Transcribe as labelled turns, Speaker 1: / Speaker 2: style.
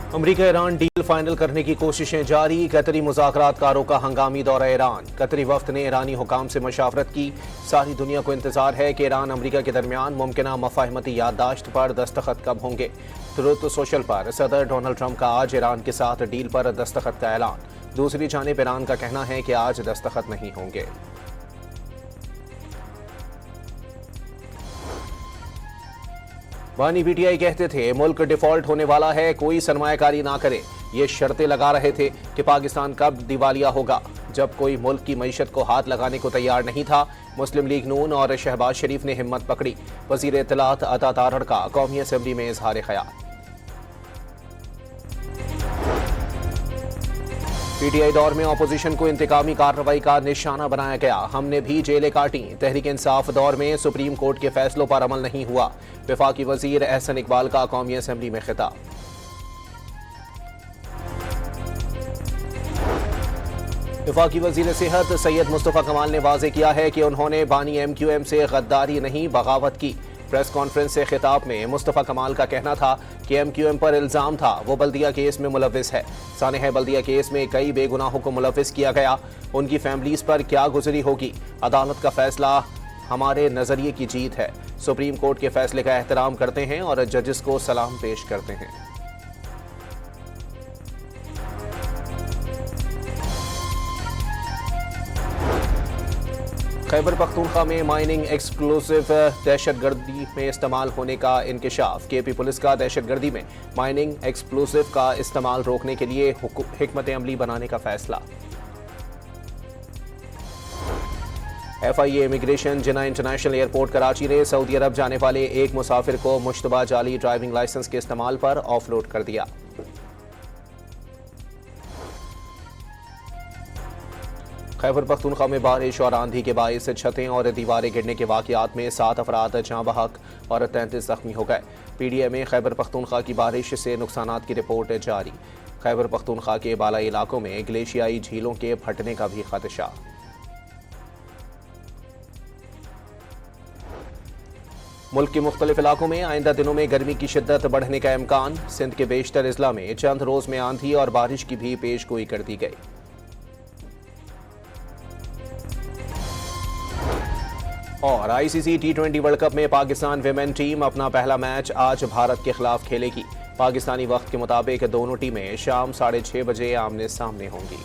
Speaker 1: अमरीका Iran deal final करने की कोशिशें जारी। कतरी मुज़ाकरातकारों का हंगामी दौरा ईरान। कतरी वफ्द ने ईरानी हुकाम से मशावरत की। सारी दुनिया को इंतजार है कि ईरान अमरीका के दरमियान मुमकिन मफाहमती याददाश्त पर दस्तखत कब होंगे। ट्रुथ सोशल पर सदर डोनाल्ड ट्रंप का आज ईरान के साथ डील पर दस्तखत का ऐलान। दूसरी जानिब ईरान का कहना है कि आज दस्तखत नहीं होंगे। बानी पीटीआई कहते थे मुल्क डिफॉल्ट होने वाला है, कोई सरमायाकारी ना करे। ये शर्तें लगा रहे थे कि पाकिस्तान कब दिवालिया होगा, जब कोई मुल्क की मईशत को हाथ लगाने को तैयार नहीं था। मुस्लिम लीग नून और शहबाज शरीफ ने हिम्मत पकड़ी। वजीर इत्तलात अता तारड़ का कौमी असम्बली में इजहार ख्याल। पीटीआई दौर में अपोजिशन को इंतकामी कार्रवाई का निशाना बनाया गया। हमने भी जेलें काटी। तहरीक इंसाफ दौर में सुप्रीम कोर्ट के फैसलों पर अमल नहीं हुआ। वफाकी वजीर एहसन इकबाल का कौमी असम्बली में खिताब। वफाकी वजीर सेहत सैयद मुस्तफ़ा कमाल ने वाज़ेह किया है कि उन्होंने बानी MQM से गद्दारी नहीं बगावत की। प्रेस कॉन्फ्रेंस से खिताब में मुस्तफ़ा कमाल का कहना था कि MQM पर इल्ज़ाम था वो बल्दिया केस में मुलविस है। सानेह बल्दिया केस में कई बेगुनाहों को मुलविस किया गया। उनकी फैमिलीज पर क्या गुजरी होगी। अदालत का फैसला हमारे नज़रिए की जीत है। सुप्रीम कोर्ट के फैसले का एहतराम करते हैं और जजेस को सलाम पेश करते हैं। खैबर पख्तूनख्वा में माइनिंग एक्सप्लोसिव दहशतगर्दी में इस्तेमाल होने का इंकशाफ। KP पुलिस का दहशतगर्दी में माइनिंग एक्सप्लोसिव का इस्तेमाल रोकने के लिए हिकमत अमली बनाने का फैसला। FIA इमिग्रेशन जिन्ना इंटरनेशनल एयरपोर्ट कराची ने सऊदी अरब जाने वाले एक मुसाफिर को मुश्तबा जाली ड्राइविंग लाइसेंस के इस्तेमाल पर ऑफलोड कर दिया। खैबर पख्तूनख्वा में बारिश और आंधी के बायस छतें और दीवारें गिरने के वाकयात में 7 अफराद जाँ बहक और 33 जख्मी हो गए। PDA में खैबर पख्तूनख्वा की बारिश से नुकसानात की रिपोर्ट जारी। खैबर पख्तूनख्वा के बालाई इलाकों में ग्लेशियाई झीलों के फटने का भी खदशा। मुल्क के मुख्तलिफ इलाकों में आइंदा दिनों में गर्मी की शिद्दत बढ़ने का इम्कान। सिंध के बेशतर अजला में चंद रोज में आंधी और बारिश की भी पेशगोई कर दी गई। और ICC T20 वर्ल्ड कप में पाकिस्तान विमेन टीम अपना पहला मैच आज भारत के खिलाफ खेलेगी। पाकिस्तानी वक्त के मुताबिक दोनों टीमें शाम 6:30 बजे आमने सामने होंगी।